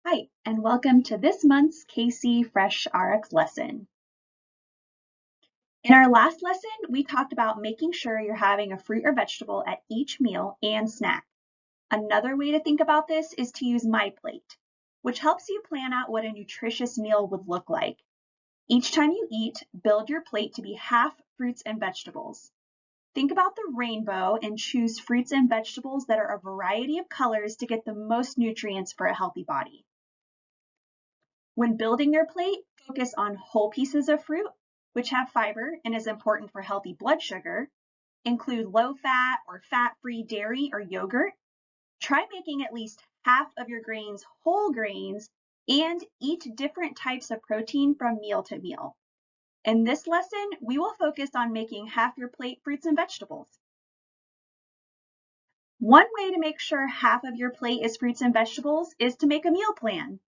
Hi, and welcome to this month's KC Fresh RX lesson. In our last lesson, we talked about making sure you're having a fruit or vegetable at each meal and snack. Another way to think about this is to use My Plate, which helps you plan out what a nutritious meal would look like. Each time you eat, build your plate to be half fruits and vegetables. Think about the rainbow and choose fruits and vegetables that are a variety of colors to get the most nutrients for a healthy body. When building your plate, focus on whole pieces of fruit, which have fiber and is important for healthy blood sugar. Include low fat or fat free dairy or yogurt. Try making at least half of your grains whole grains and eat different types of protein from meal to meal. In this lesson, we will focus on making half your plate fruits and vegetables. One way to make sure half of your plate is fruits and vegetables is to make a meal plan.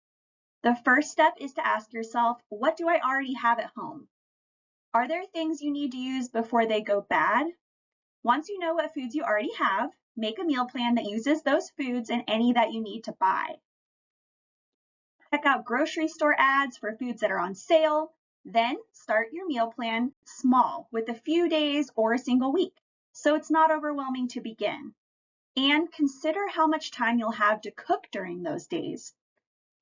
The first step is to ask yourself, what do I already have at home? Are there things you need to use before they go bad? Once you know what foods you already have, make a meal plan that uses those foods and any that you need to buy. Check out grocery store ads for foods that are on sale. Then start your meal plan small with a few days or a single week, so it's not overwhelming to begin. And consider how much time you'll have to cook during those days.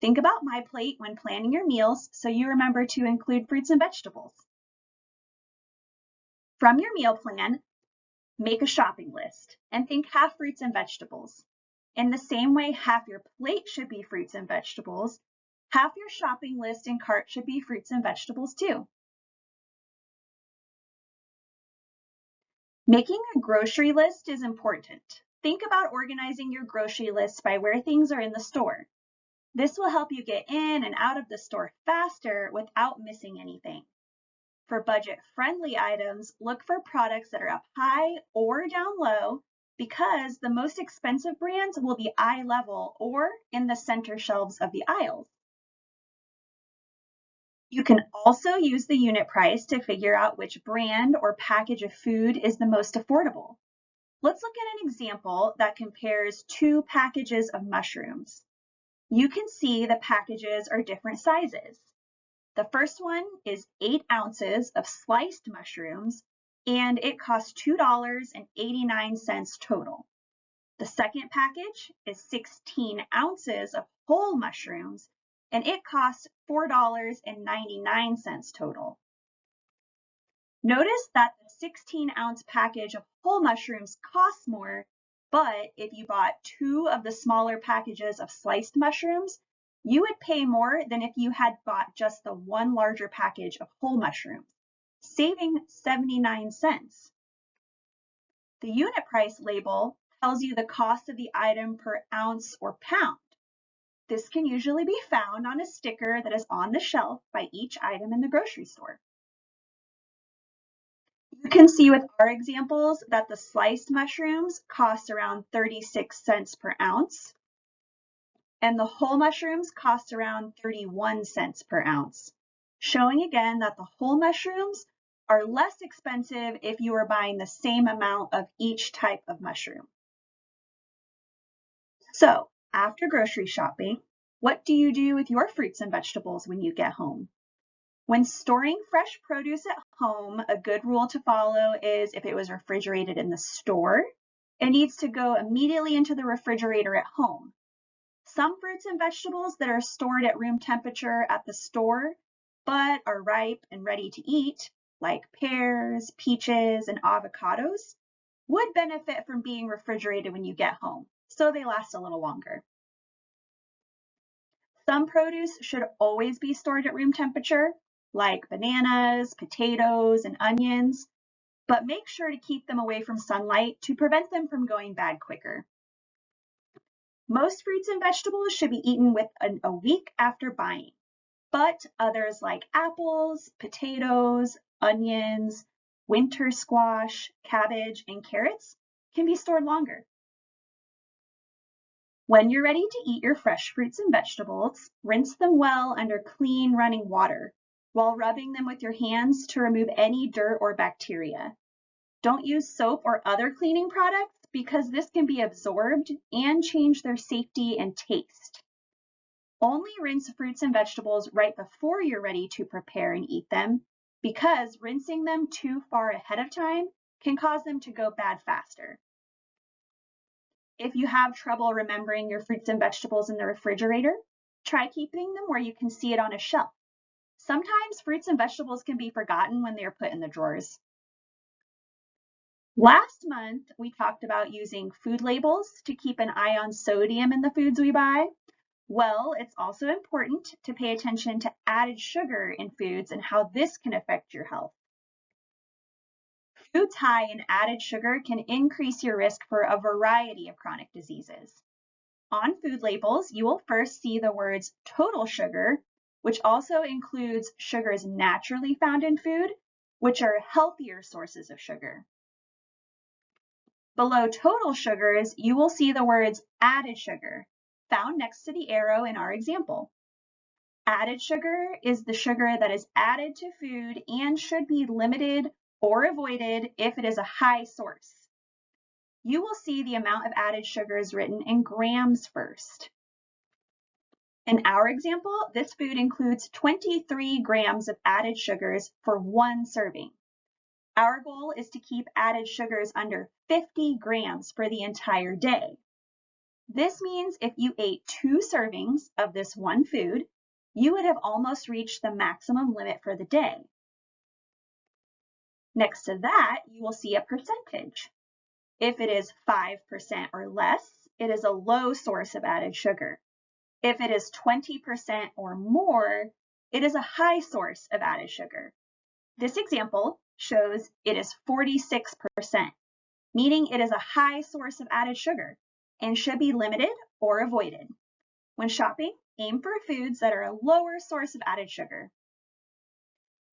Think about My Plate when planning your meals so you remember to include fruits and vegetables. From your meal plan, make a shopping list and think half fruits and vegetables. In the same way half your plate should be fruits and vegetables, half your shopping list and cart should be fruits and vegetables too. Making a grocery list is important. Think about organizing your grocery list by where things are in the store. This will help you get in and out of the store faster without missing anything. For budget-friendly items, look for products that are up high or down low because the most expensive brands will be eye level or in the center shelves of the aisles. You can also use the unit price to figure out which brand or package of food is the most affordable. Let's look at an example that compares two packages of mushrooms. You can see the packages are different sizes. The first one is 8 ounces of sliced mushrooms, and it costs $2.89 total. The second package is 16 ounces of whole mushrooms, and it costs $4.99 total. Notice that the 16-ounce package of whole mushrooms costs more, but if you bought 2 of the smaller packages of sliced mushrooms, you would pay more than if you had bought just the one larger package of whole mushrooms, saving 79 cents. The unit price label tells you the cost of the item per ounce or pound. This can usually be found on a sticker that is on the shelf by each item in the grocery store. You can see with our examples that the sliced mushrooms cost around 36 cents per ounce, and the whole mushrooms cost around 31 cents per ounce, showing again that the whole mushrooms are less expensive if you are buying the same amount of each type of mushroom. So, after grocery shopping, what do you do with your fruits and vegetables when you get home? When storing fresh produce at home, a good rule to follow is if it was refrigerated in the store, it needs to go immediately into the refrigerator at home. Some fruits and vegetables that are stored at room temperature at the store, but are ripe and ready to eat, like pears, peaches, and avocados, would benefit from being refrigerated when you get home, so they last a little longer. Some produce should always be stored at room temperature, like bananas, potatoes, and onions, but make sure to keep them away from sunlight to prevent them from going bad quicker. Most fruits and vegetables should be eaten within a week after buying, but others like apples, potatoes, onions, winter squash, cabbage, and carrots can be stored longer. When you're ready to eat your fresh fruits and vegetables, rinse them well under clean running water while rubbing them with your hands to remove any dirt or bacteria. Don't use soap or other cleaning products because this can be absorbed and change their safety and taste. Only rinse fruits and vegetables right before you're ready to prepare and eat them, because rinsing them too far ahead of time can cause them to go bad faster. If you have trouble remembering your fruits and vegetables in the refrigerator, try keeping them where you can see it on a shelf. Sometimes fruits and vegetables can be forgotten when they are put in the drawers. Last month, we talked about using food labels to keep an eye on sodium in the foods we buy. Well, it's also important to pay attention to added sugar in foods and how this can affect your health. Foods high in added sugar can increase your risk for a variety of chronic diseases. On food labels, you will first see the words total sugar, which also includes sugars naturally found in food, which are healthier sources of sugar. Below total sugars, you will see the words added sugar, found next to the arrow in our example. Added sugar is the sugar that is added to food and should be limited or avoided if it is a high source. You will see the amount of added sugars written in grams first. In our example, this food includes 23 grams of added sugars for one serving. Our goal is to keep added sugars under 50 grams for the entire day. This means if you ate 2 servings of this one food, you would have almost reached the maximum limit for the day. Next to that, you will see a percentage. If it is 5% or less, it is a low source of added sugar. If it is 20% or more, it is a high source of added sugar. This example shows it is 46%, meaning it is a high source of added sugar and should be limited or avoided. When shopping, aim for foods that are a lower source of added sugar.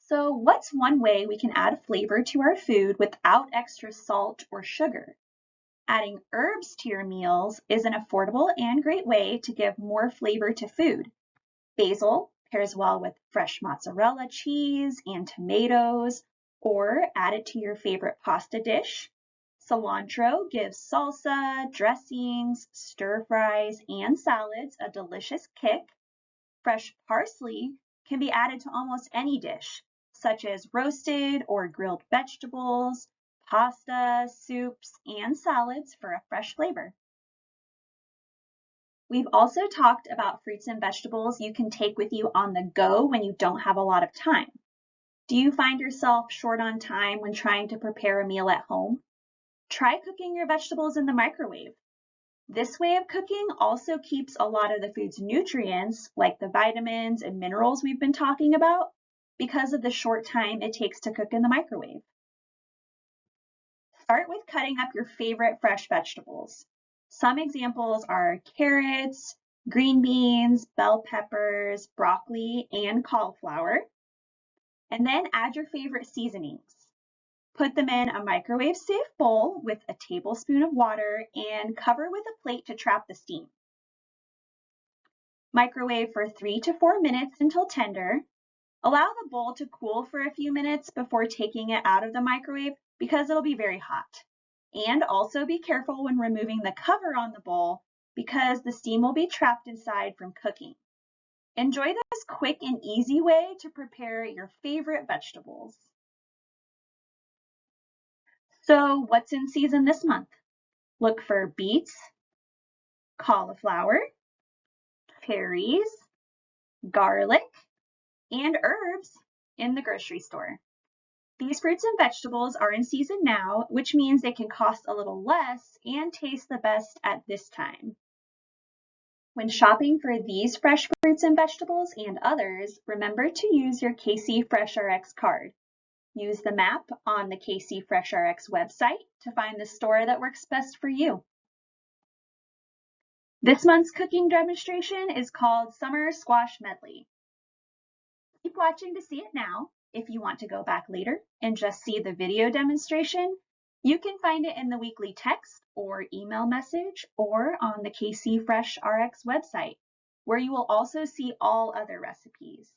So what's one way we can add flavor to our food without extra salt or sugar? Adding herbs to your meals is an affordable and great way to give more flavor to food. Basil pairs well with fresh mozzarella cheese and tomatoes, or add it to your favorite pasta dish. Cilantro gives salsa, dressings, stir fries, and salads a delicious kick. Fresh parsley can be added to almost any dish, such as roasted or grilled vegetables, pasta, soups, and salads for a fresh flavor. We've also talked about fruits and vegetables you can take with you on the go when you don't have a lot of time. Do you find yourself short on time when trying to prepare a meal at home? Try cooking your vegetables in the microwave. This way of cooking also keeps a lot of the food's nutrients, like the vitamins and minerals we've been talking about, because of the short time it takes to cook in the microwave. Start with cutting up your favorite fresh vegetables. Some examples are carrots, green beans, bell peppers, broccoli, and cauliflower. And then add your favorite seasonings. Put them in a microwave-safe bowl with a tablespoon of water and cover with a plate to trap the steam. Microwave for 3 to 4 minutes until tender. Allow the bowl to cool for a few minutes before taking it out of the microwave because it'll be very hot. And also be careful when removing the cover on the bowl because the steam will be trapped inside from cooking. Enjoy this quick and easy way to prepare your favorite vegetables. So what's in season this month? Look for beets, cauliflower, cherries, garlic, and herbs in the grocery store. These fruits and vegetables are in season now, which means they can cost a little less and taste the best at this time. When shopping for these fresh fruits and vegetables and others, remember to use your KC FreshRx card. Use the map on the KC FreshRx website to find the store that works best for you. This month's cooking demonstration is called Summer Squash Medley. Keep watching to see it now. If you want to go back later and just see the video demonstration, you can find it in the weekly text or email message or on the KC FreshRx website, where you will also see all other recipes.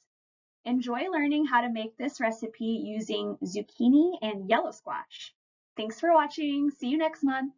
Enjoy learning how to make this recipe using zucchini and yellow squash. Thanks for watching. See you next month.